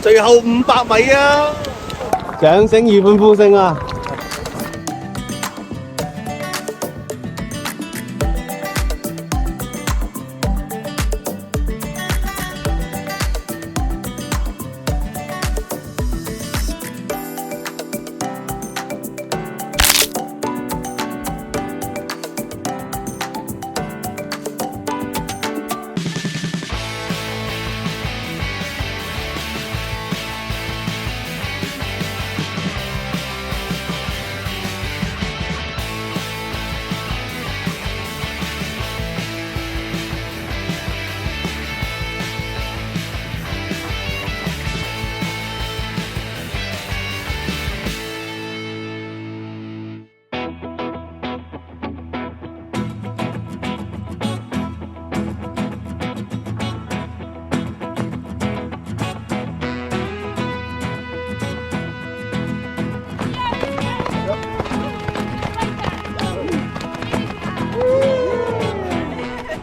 最後500米啊！掌聲與歡呼聲啊！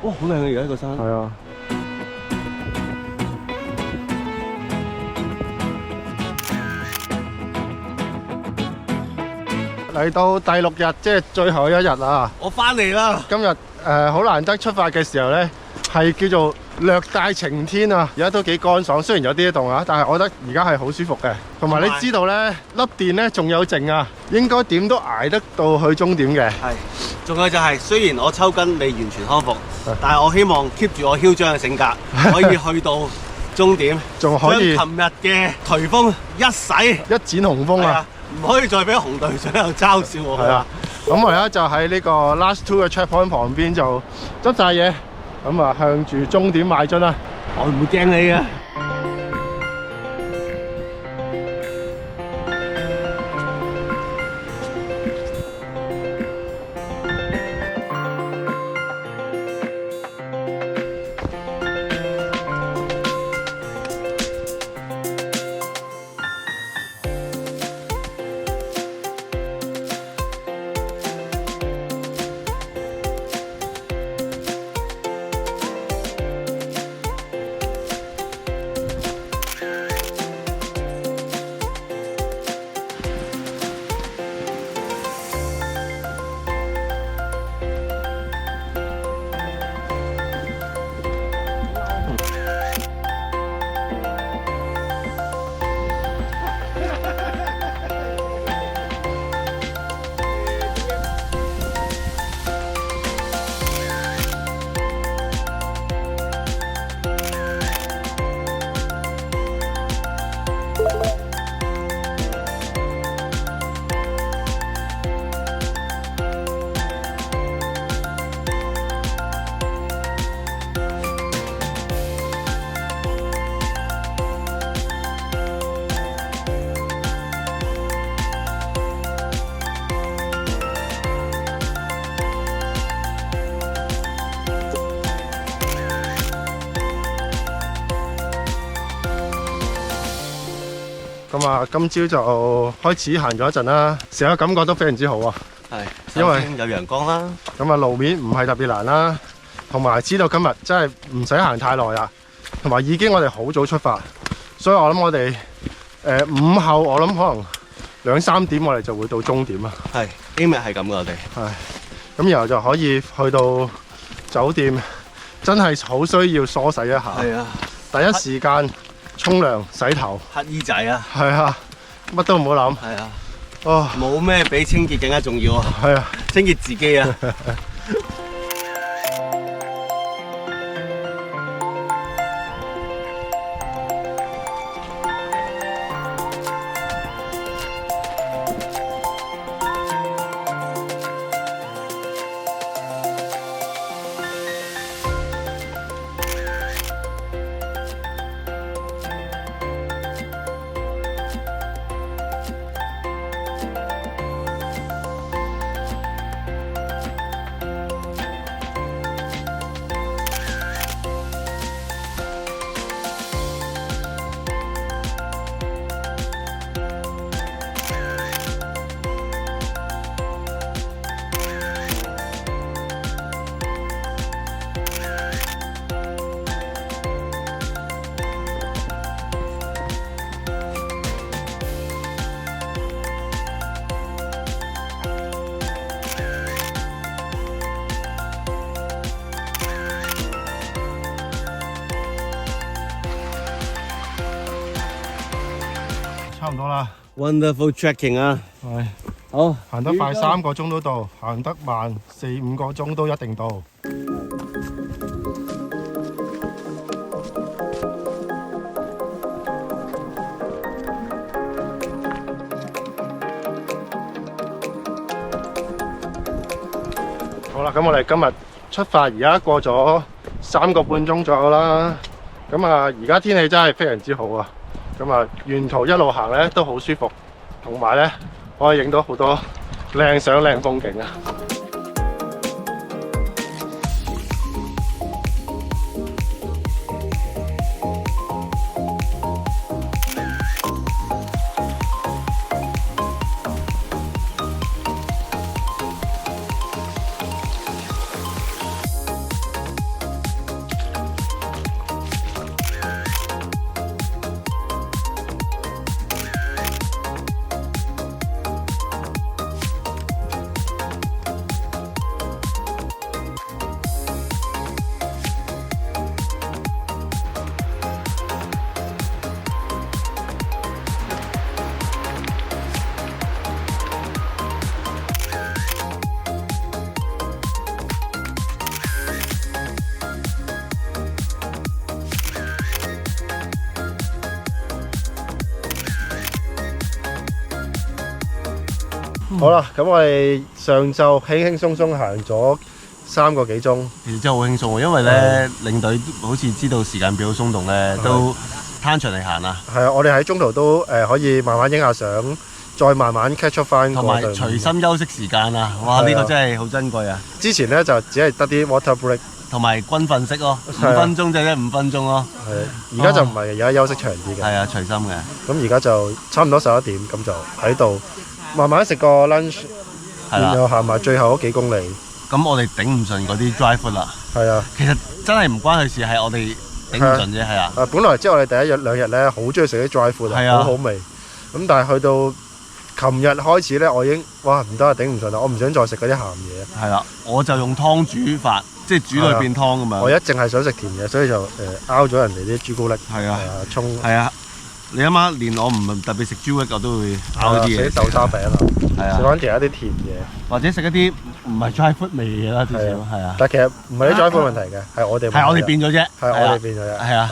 哇，好靚啊！而家個山。係啊。嚟到第6日，即係最後一日啦。我翻嚟啦！今日好難得出發嘅時候呢，係叫做略帶晴天啊！而家都幾乾爽，雖然有啲凍啊，但係我覺得而家係好舒服嘅。同埋你知道呢，粒電呢仲有剩啊，應該點都捱得到去終點嘅。係，仲有就係、雖然我抽筋未完全康復，但係我希望 keep 住我囂張嘅性格，可以去到終點，仲可以將琴日嘅頹風一洗，一展雄風啊！唔可以再俾紅隊長喺度嘲笑我。係啊，咁我而家就喺呢個 last two 嘅 checkpoint 旁邊就執晒嘢，咁啊向住終點邁進啦。我唔會驚你嘅。咁啊，今朝就開始行咗一陣啦，成個感覺都非常之好啊。係，因為有陽光啦。咁啊，路面唔係特別難啦，同埋知道今日真係唔使行太耐啊，同埋已經我哋好早出發，所以我諗我哋午後我諗可能2、3點我哋就會到終點啊。係，今日係咁噶我哋。係，咁然後就可以去到酒店，真係好需要梳洗一下。係啊，第一時間沖涼洗頭。乞衣仔啊。係啊，乜都唔好諗。係啊。哦，冇咩比清潔更加重要啊！係啊，清潔自己啊！差唔多啦。Wonderful trekking 啊！係，好，行得快3個鐘都到，行得慢4、5個鐘都一定到。好啦，咁我哋今日出發，而家過咗3個半鐘左右啦。咁啊，而家天氣真係非常之好啊！咁啊，沿途一路行咧都好舒服，同埋咧可以影到好多靚相、靚風景啊！好啦，咁我哋上晝輕輕鬆鬆行咗3個幾鐘，其實真係好輕鬆喎，因為咧領隊好似知道時間表鬆動咧，都攤長嚟行啊。係啊，我哋喺中途都可以慢慢影下相，再慢慢 catch up 翻。同埋隨心休息時間啊！哇，呢個真係好珍貴啊！之前咧就只係得啲 water break，同埋軍訓式咯，5分鐘就係5分鐘咯。係，而家就唔係，而家休息長啲嘅。係啊，隨心嘅。咁而家就差唔多11點，咁就喺度慢慢食個 lunch，然後行埋最後嗰幾公里。咁我哋頂唔順嗰啲 dry food 啦。係啊，其實真係唔關佢事，係我哋頂唔順啫，係啊。本來即係我哋第1日2日咧，好中意食啲 dry food，好好味。咁但係去到琴日開始咧，我已經哇唔得啊，頂唔順啦！我唔想再食嗰啲鹹嘢。係啦，我就用湯煮法，即係煮到變湯咁樣。我一淨係想食甜嘢，所以就拗咗人哋啲朱古力。係啊，葱。係啊。你諗下，連我唔特別食朱古力，我都會拗啲嘢。食啲豆沙餅啊，食翻其他啲甜嘢，或者食一啲唔係 dry food 味嘅啦，至少係啊。但係其實唔係啲 dry food 問題嘅，係我哋變咗啫。係我哋變咗啫。係啊。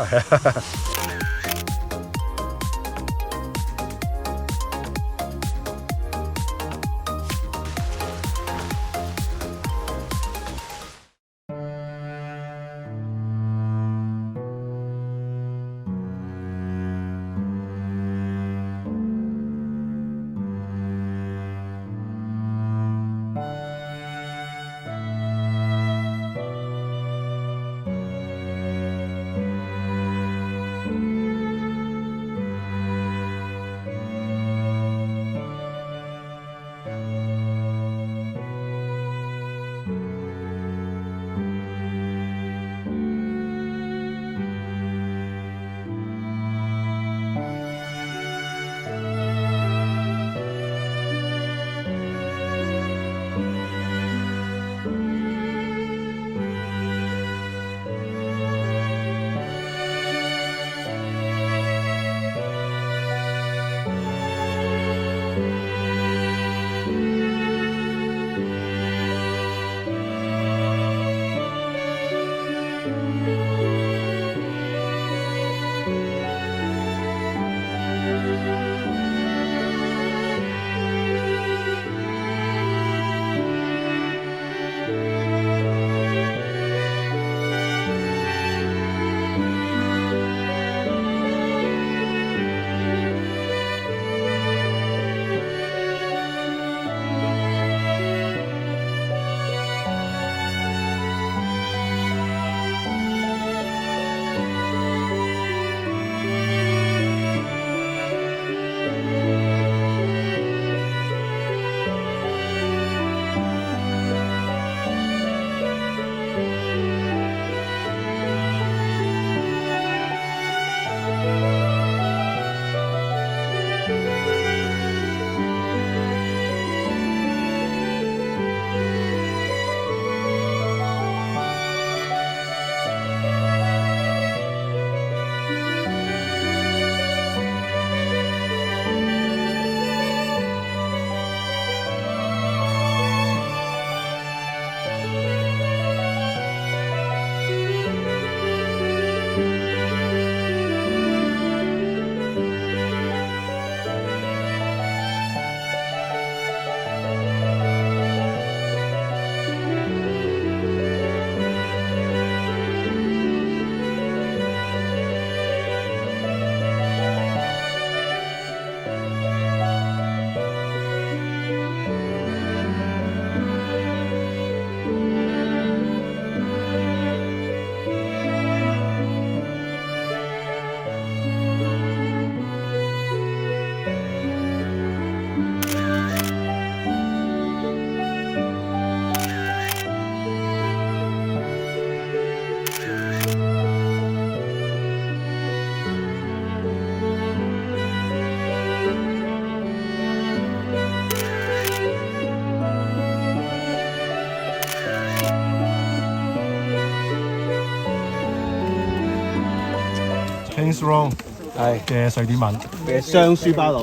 Swiss roll 係嘅瑞典文。嘅雙書包佬。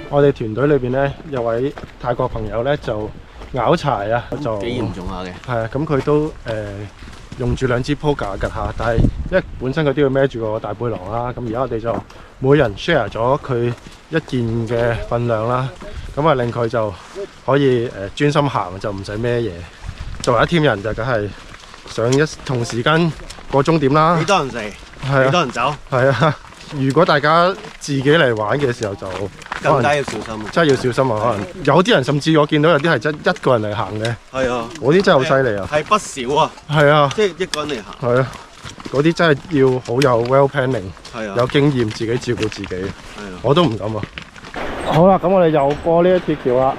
我哋團隊裏邊咧有位泰國朋友咧就拗柴啊，就幾嚴重下嘅。係啊，咁佢都用住2支 poker 趌下，但係因為本身佢都要孭住個大背囊啦，咁而家我哋就每人 share 咗佢一件嘅份量啦，咁啊令佢就可以專心行，就唔使孭嘢。作為一 team 人就梗係想同時間過終點啦。幾多人嚟？係啊，幾多人走？係啊。如果大家自己嚟玩嘅時候就更加要小心。真係要小心啊！可能有啲人甚至我見到有啲係真一個人嚟行嘅。係啊，嗰啲真係好犀利啊！係不少啊。係啊，即係一個人嚟行。係啊，嗰啲真係要好有 well planning， 係啊，有經驗，自己照顧自己。係啊，我都唔敢啊！好啦，咁我哋又過呢一鐵橋啦。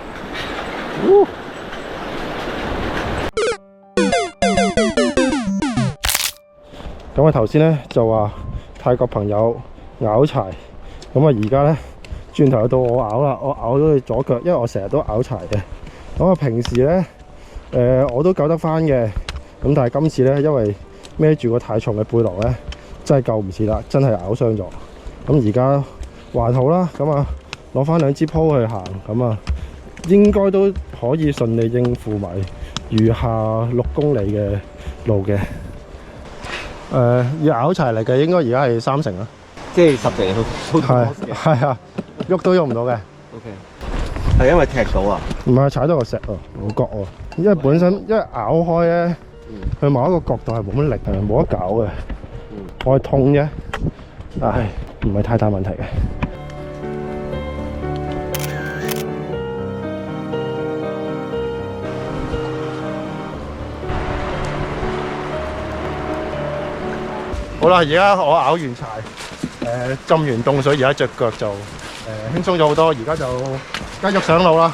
咁我頭先咧就話泰國朋友拗柴，咁啊而家咧轉頭到我拗啦，我拗咗佢左腳，因為我成日都拗柴嘅。咁啊平時咧我都救得翻嘅，咁但係今次咧因為孭住個太重嘅背囊咧，真係救唔切啦，真係拗傷咗。咁而家還好啦，咁啊攞翻2支鋪去行，咁啊應該都可以順利應付埋餘下6公里嘅路嘅。要拗柴嚟嘅應該而家係3成啦，即係10成都係啊，喐都喐唔到嘅。OK， 係因為踢到啊？唔係踩到個石喎，冇覺喎。因為本身因為拗開咧，去某一個角度係冇乜力，係冇得搞嘅。我係痛啫，唉，唔係太大問題嘅。好啦，而家我拗完柴，浸完凍水，而家隻腳就輕鬆咗好多。而家就繼續上路啦。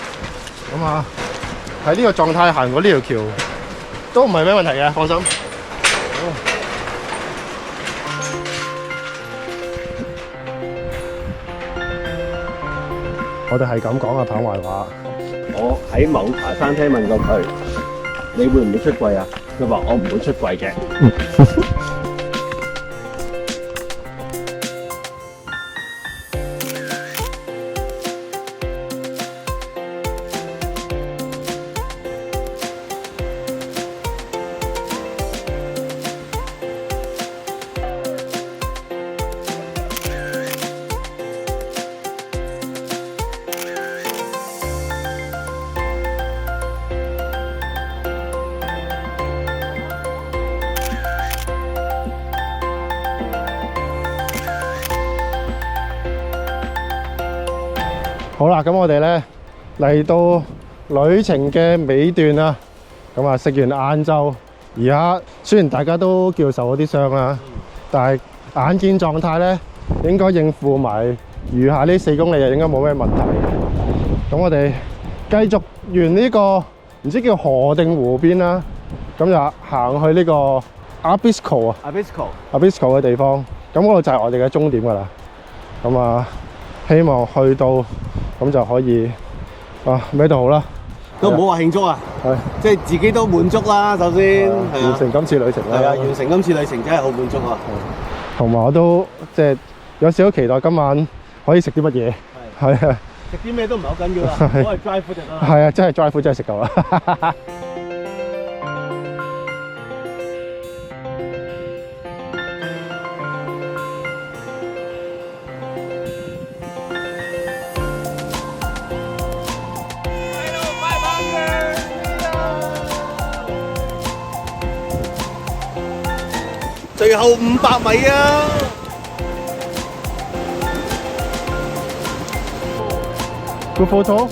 咁啊，喺呢個狀態行過呢條橋都唔係咩問題嘅，放心。我哋係咁講阿棒壞話。我喺某茶餐廳問過佢：你會唔會出櫃啊？佢話：我唔會出櫃嘅。好啦，咁我哋咧嚟到旅程嘅尾段啦。咁啊，食完晏晝，而家雖然大家都叫受咗啲傷啦，但係眼見狀態咧，應該應付埋餘下呢4公里，就應該冇咩問題。咁我哋繼續沿呢個唔知叫河定湖邊啦，咁就行去呢個 Abisko 啊 ，Abisko 嘅地方。咁嗰度就係我哋嘅終點㗎啦。咁啊，希望去到咁就可以咩都好啦，都唔好話慶祝啊，即係自己都滿足啦。首先完成今次旅程啦，係啊，完成今次旅程真係好滿足啊。同埋我都即係有少少期待今晚可以食啲乜嘢，係啊，食啲咩都唔係好緊要啦，我係 dry food 就得啦。係啊，真係 dry food 真係食夠啦。最後500米啊！Good photo。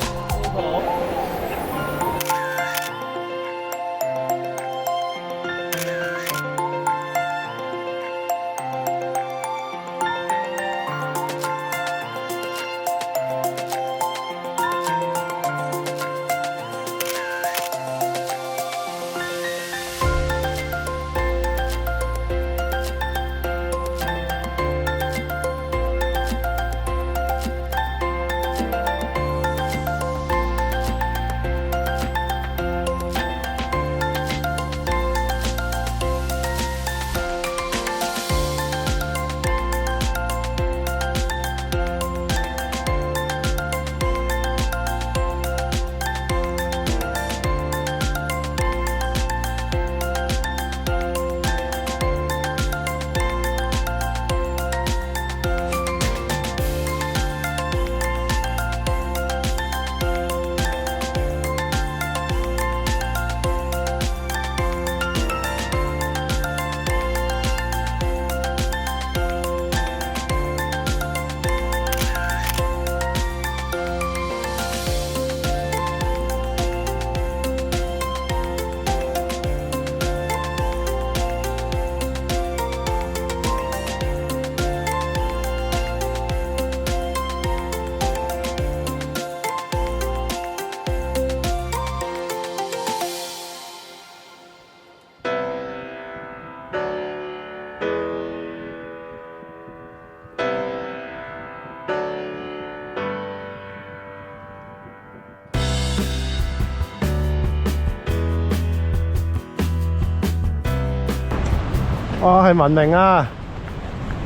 哇，係文明啊！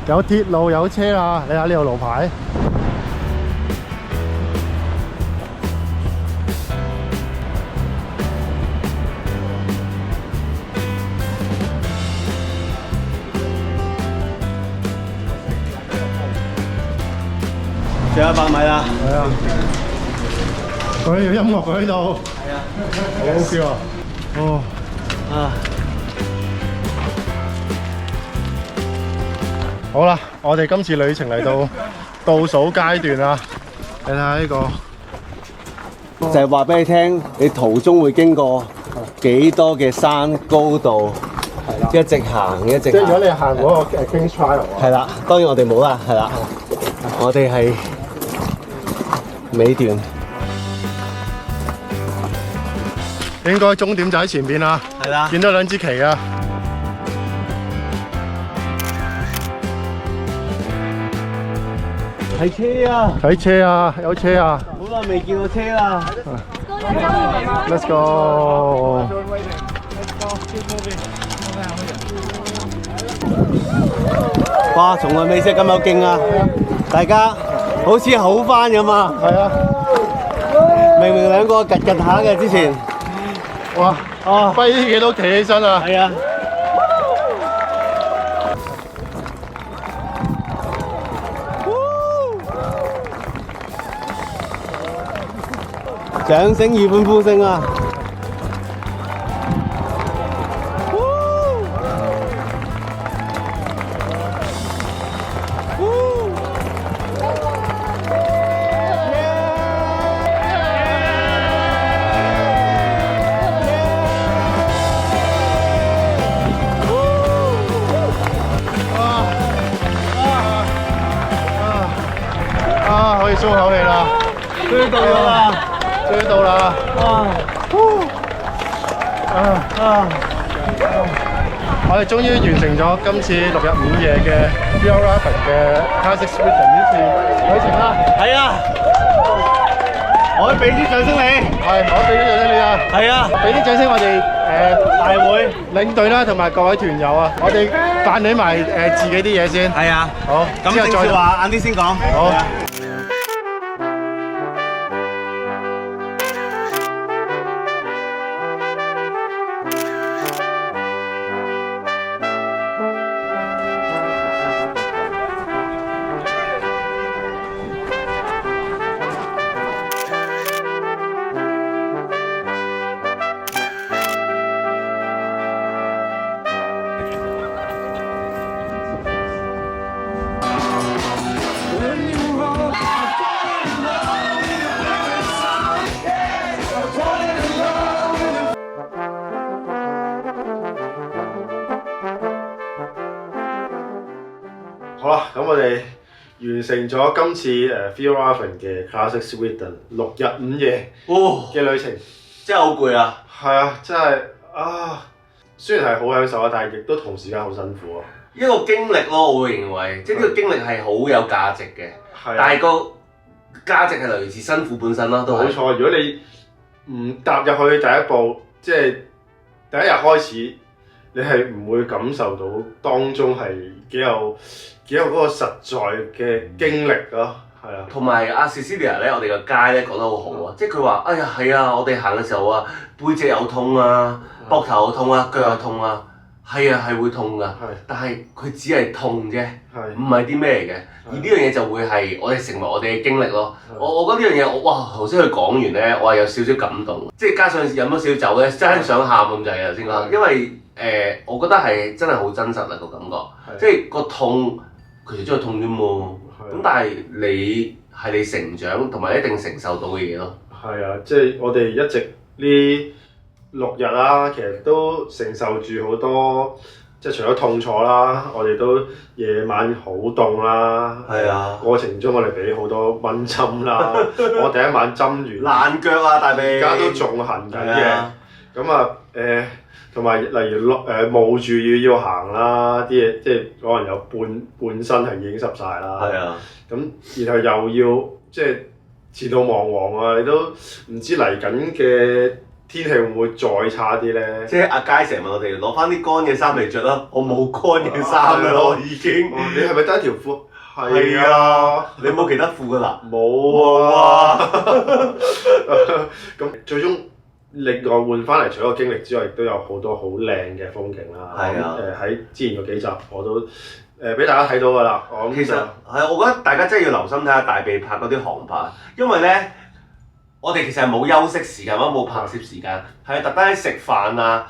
有鐵路有車啊！你睇呢度路牌。仲有100米啦。係啊。佢有音樂喺呢度。係啊。好好笑啊！哦。啊。好啦，我哋今次旅程嚟到倒數階段啦。你睇下呢個。就係話俾你聽，你途中會經過幾多嘅山高度，一直行一直行。即係如果你行嗰個King's Trial 啊。係啦，當然我哋冇啦，係啦，我哋係尾段。應該終點就喺前邊啦。係啦，見到兩支旗啊！睇車啊！睇車啊！有車啊！好耐未見到車啦。Let's go！ 哇！從來未試咁有勁啊！大家好似好翻咁啊！係啊！明明兩個趌趌下嘅之前。哇！啊！跛啲嘢都企起身啊！係啊！掌聲與歡呼聲啊！可以鬆口氣啦，終於到咗啦！終於到啦！我哋終於完成咗今次6日5夜嘅 Fjällräven 嘅 Classic Sweden 呢次旅程啦。係啊！我俾啲掌聲你。係，我俾啲掌聲你啊！係啊！俾啲掌聲我哋大會領隊啦，同埋各位團友啊！我哋辦理埋自己啲嘢先。係啊！好，咁正説話晏啲先講。好。好啦，咁我哋完成咗今次Fjällräven 嘅 Classic Sweden 6日5夜嘅旅程，真係好攰啊！係啊，真係啊，雖然係好享受啊，但係亦都同時間好辛苦啊。一個經歷咯，我會認為，即係呢個經歷係好有價值嘅，但係個價值係來自辛苦本身咯，都係。冇錯，如果你唔踏入去第一步，即係第一日開始，你係唔會感受到當中係幾有嗰個實在嘅經歷咯，係啊。同埋阿 Cecilia 咧，我哋個街咧講得好好啊，即係佢話：哎呀係啊，我哋行嘅時候啊，背脊有痛啊，膊頭有痛啊，腳有痛啊，係啊係會痛㗎，但係佢只係痛啫，唔係啲咩嚟嘅。而呢樣嘢就會係我哋成為我哋嘅經歷咯。我覺得呢樣嘢，哇頭先佢講完咧，我係有少少感動，即係加上飲咗少少酒咧，真係想喊咁滯啊！頭先講，因為我覺得係真係好真實啊個感覺，即係個痛其實真係痛啫嘛。咁但係你係你成長同埋一定承受到嘅嘢咯。係啊，即係我哋一直呢6日啦，其實都承受住好多，即係除咗痛楚啦，我哋都夜晚好凍啦。係啊，過程中我哋俾好多蚊針啦，我第一晚針完爛腳啊，大髀，而家都仲痕緊嘅。咁啊同埋例如冒住雨要行啦，啲嘢即係可能有半身係已經濕晒啦。係啊，咁然後又要即係前路茫茫啊，你都唔知嚟緊嘅天氣會唔會再差啲咧？即係阿佳成日問我哋攞翻啲乾嘅衫嚟着啦，我冇乾嘅衫㗎咯，已經。你係咪得一條褲？係啊，你冇其他褲㗎啦？冇啊！咁最終另外換翻嚟，除咗經歷之外，亦都有好多好靚嘅風景啦。係啊。喺之前嗰幾集我都俾大家睇到㗎啦。其實係，我覺得大家真係要留心睇下大鼻拍嗰啲航拍，因為咧，我哋其實係冇休息時間或者冇拍攝時間，係特登喺食飯啊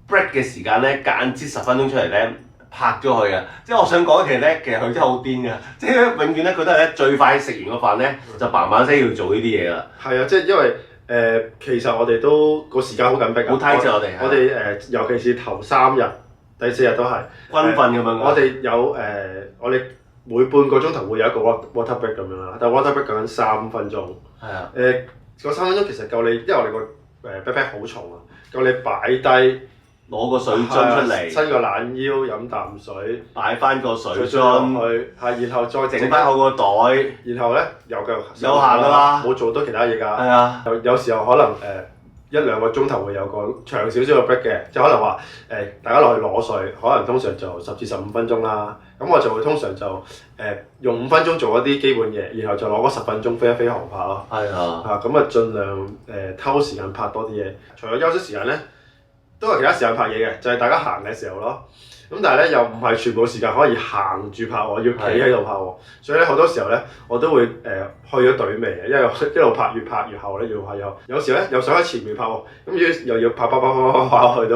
break 嘅時間咧，間接10分鐘出嚟咧拍咗佢嘅。即係我想講其實佢真係好癲嘅，即係永遠咧佢都係咧最快食完個飯咧就嘭嘭聲要做呢啲嘢啦。係啊，即係因為其實我哋都個時間好緊迫啊。好 tight 啫，我哋。我哋尤其是頭3日、第4日都係軍訓咁樣。我哋有我哋每半個鐘頭會有一個 water break 咁樣啦，但係 water break 講緊3分鐘。係啊。嗰3分鐘其實夠你，因為我哋個backpack 好重啊，夠你擺低攞個水樽出嚟，伸個懶腰飲啖水，擺翻個水樽去，然後再整翻好個袋，然後咧又繼續有行㗎啦，冇做多其他嘢㗎。係啊。有時候可能1-2個鐘頭會有個長少少嘅 break 嘅，即係可能話大家落去攞水，可能通常就10至15分鐘啦。咁我就會通常就用5分鐘做一啲基本嘢，然後就攞嗰10分鐘飛一飛航拍咯。係啊。咁啊，盡量偷時間拍多啲嘢。除咗休息時間咧，都係其他時間拍嘢嘅，就係大家行嘅時候咯。咁但係咧又唔係全部時間可以行住拍喎，要企喺度拍喎。所以咧好多時候咧我都會去咗隊尾嘅，因為一路拍越拍越後咧，越拍越後。有時咧又想喺前面拍喎，咁又要拍去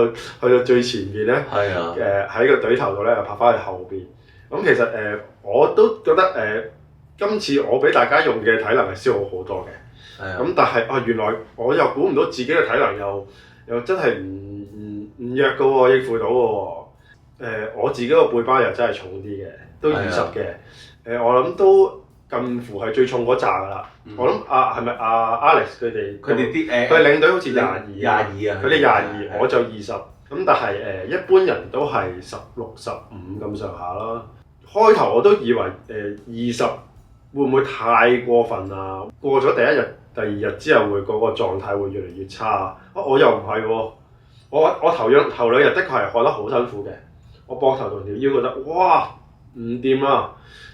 到最前邊咧。係啊。喺個隊頭度咧又拍翻去後邊。咁其實我都覺得今次我俾大家用嘅體能係消耗好多嘅。係啊。咁但係原來我又估唔到自己嘅體能又真係唔弱㗎喎，應付到喎。我自己個背包又真係重啲嘅，都20嘅。我諗都近乎係最重嗰扎㗎啦。我諗係咪Alex 佢哋啲佢領隊好似22啊，佢哋22，我就20。咁但係一般人都係16、15咁上下啦。開頭我都以為20會唔會太過分啊？過咗第1日、第2日之後會嗰個狀態會越嚟越差。我又唔係喎，我頭2日的確係學得好辛苦嘅。我膊頭同條腰覺得哇唔掂啊！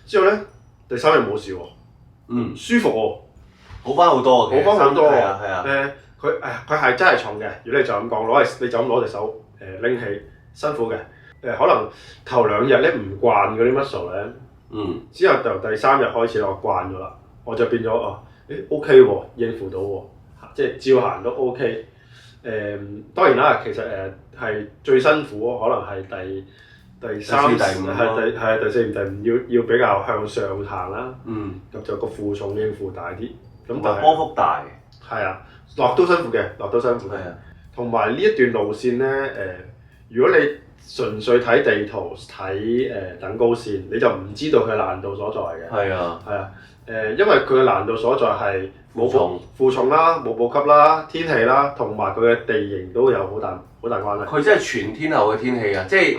之後咧第3日冇事喎，舒服喎，好翻好多喎。好翻好多喎。係啊。佢係真係重嘅。如果你就咁講，你就咁攞隻手拎起，辛苦嘅。可能頭2日咧唔慣嗰啲 muscle 咧，之後由第3日開始我慣咗啦，我就變咗OK 喎，應付到喎，即係照行都 OK。當然啦，其實係最辛苦可能係第3、第4、第5要比較向上行啦。咁就個負重應付大啲。咁但係波幅大。係啊，落都辛苦嘅。同埋呢一段路線咧，如果你純粹睇地圖睇等高線，你就唔知道佢難度所在嘅。係啊。因為佢嘅難度所在係負重啦、冇補給啦、天氣啦，同埋佢嘅地形都有好大關係。佢真係全天候嘅天氣啊！即係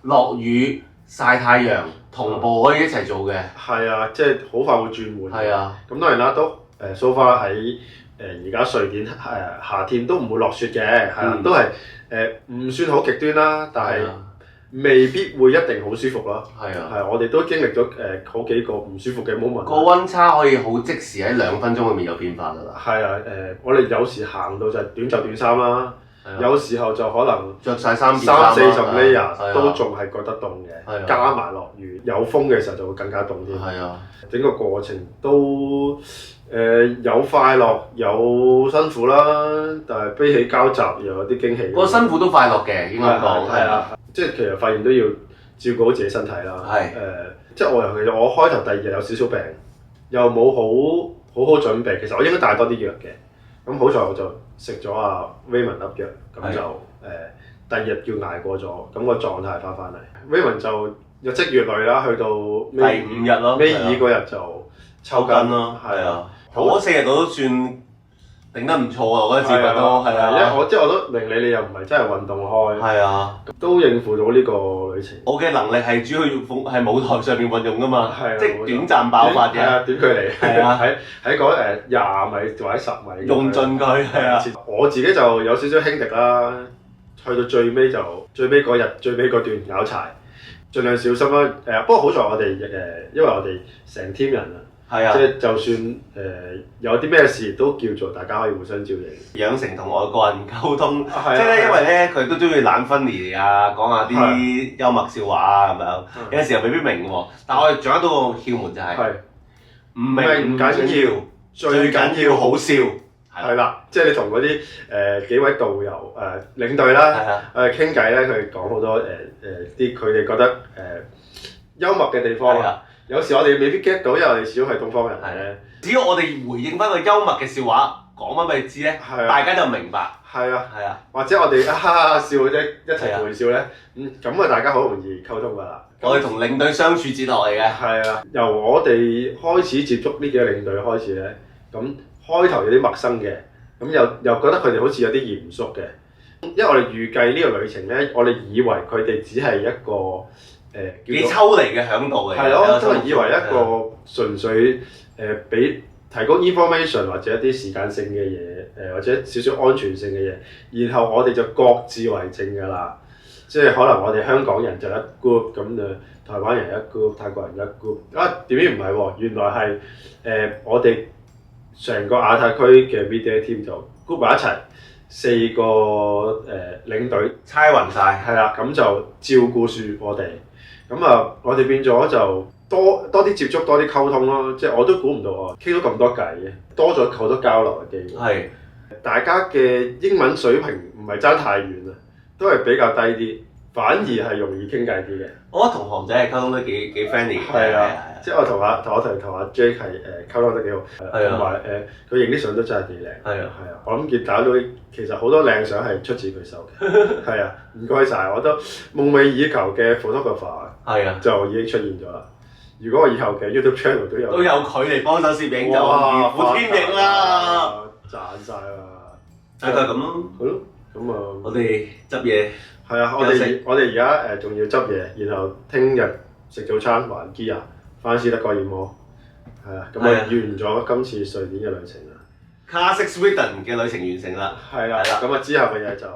落雨、曬太陽，同步可以一齊做嘅。係啊，即係好快會轉換。係啊。咁當然啦，都so far喺而家瑞典夏天都唔會落雪嘅，係啦，都係唔算好極端啦，但係未必會一定好舒服咯。係啊，我哋都經歷咗好幾個唔舒服嘅 moment。個溫差可以好即時喺2分鐘裏面有變化㗎啦。係啊，我哋有時行到就短袖短衫啦，有時候就可能着晒3-40 layer 都仲係覺得凍嘅，加埋落雨有風嘅時候就會更加凍啲。係啊，整個過程都有快樂有辛苦啦，但係悲喜交集又有啲驚喜。個辛苦都快樂嘅，應該講係啊。即係其實發現都要照顧好自己身體啦。即係尤其我開頭第2日有少少病，又冇好準備。其實我應該帶多啲藥嘅。咁好在我就食咗Raymond 粒藥，咁就第2日叫捱過咗，咁個狀態翻嚟。Raymond 就日積月累啦，去到第5日咯，尾2嗰日就抽筋咯。係啊，頭嗰4日我都算頂得唔錯啊！我覺得自拔都係啊，因為我都明你又唔係真係運動開，係啊，都應付到呢個旅程。我嘅能力係主要係舞台上面運用㗎嘛，即係短暫爆發嘅，短距離，係啊，喺嗰20米或者10米，用盡佢係啊。我自己就有少少輕敵啦，去到最尾嗰日最尾嗰段拗柴，盡量小心啦。不過好在我哋因為我哋成 team 人啊。係啊，即係就算有啲咩事都叫做大家可以互相照應，養成同外國人溝通，即係咧，因為咧佢都中意懶分離啊，講下啲幽默笑話啊咁樣，有時候未必明喎，但係我哋掌握到個竅門就係唔明唔緊要，最緊要好笑。係啦，即係你同嗰啲幾位導遊領隊啦，傾偈咧，佢講好多啲佢哋覺得幽默嘅地方啊。有時我哋未必 get 到，因為我哋始終係東方人咧。只要我哋回應翻個幽默嘅笑話，講翻俾你知咧，大家就明白。係啊，或者我哋哈哈笑啫，一齊陪笑咧，咁大家好容易溝通㗎啦。我哋同領隊相處之道嚟嘅。係啊，由我哋開始接觸呢幾個領隊開始咧，咁開頭有啲陌生嘅，咁又覺得佢哋好似有啲嚴肅嘅，因為我哋預計呢個旅程咧，我哋以為佢哋只係一個。幾抽離嘅響度嚟，係咯，都係以為一個純粹俾提供 information 或者一啲時間性嘅嘢，或者少少安全性嘅嘢，然後我哋就各自為政㗎啦。即係可能我哋香港人就一 group 咁台灣人一 group， 泰國人一 group。點知唔係喎？原來係我哋成個亞太區嘅 media team 就 group 埋一齊，4個領隊猜勻晒，係啦，咁就照顧住我哋。咁我哋變咗就多啲接觸，多啲溝通咯。即係我都估唔到啊，傾咗咁多偈嘅，多咗好多交流嘅機會。係，大家嘅英文水平唔係爭太遠啊，都係比較低啲，反而係容易傾偈啲嘅。我覺得同韓仔係溝通得幾 friendly。係啊，即係我同阿 Jake 係溝通得幾好，同埋佢影啲相都真係幾靚。係啊，我諗見大家都其實好多靚相係出自佢手嘅。係啊，唔該晒，我都夢寐以求嘅 photographer 就已經出現咗啦。如果我以後嘅 YouTube channel 都有佢嚟幫手攝影就如虎添翼啦，賺晒啦！大概咁咯。好咯，咁我哋執嘢。係啊，我哋而家仲要執嘢，然後聽日食早餐還 gear 翻斯德哥爾摩，係啊，咁完咗今次瑞典嘅旅程啦。Classic Sweden 嘅旅程完成啦。係啦，咁之後嘅嘢就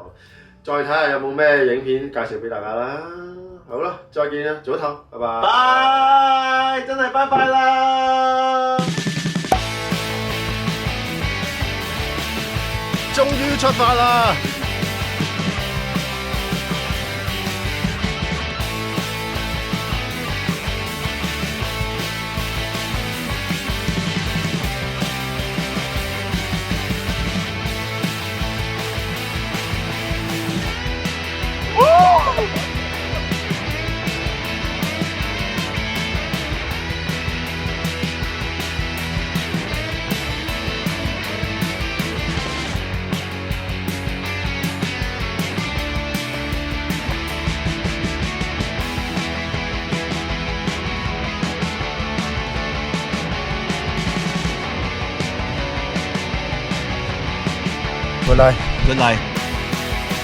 再睇下有冇咩影片介紹俾大家啦。好啦，再見啦，早唞，拜拜。拜，真係拜拜啦！終於出發啦！Good night. Good night.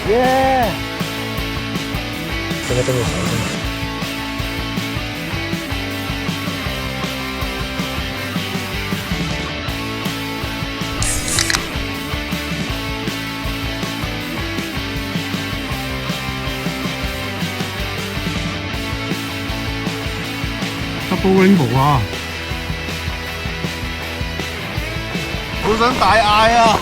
Yeah. 現在跟住手先。Double rainbow 啊！好想大嗌啊！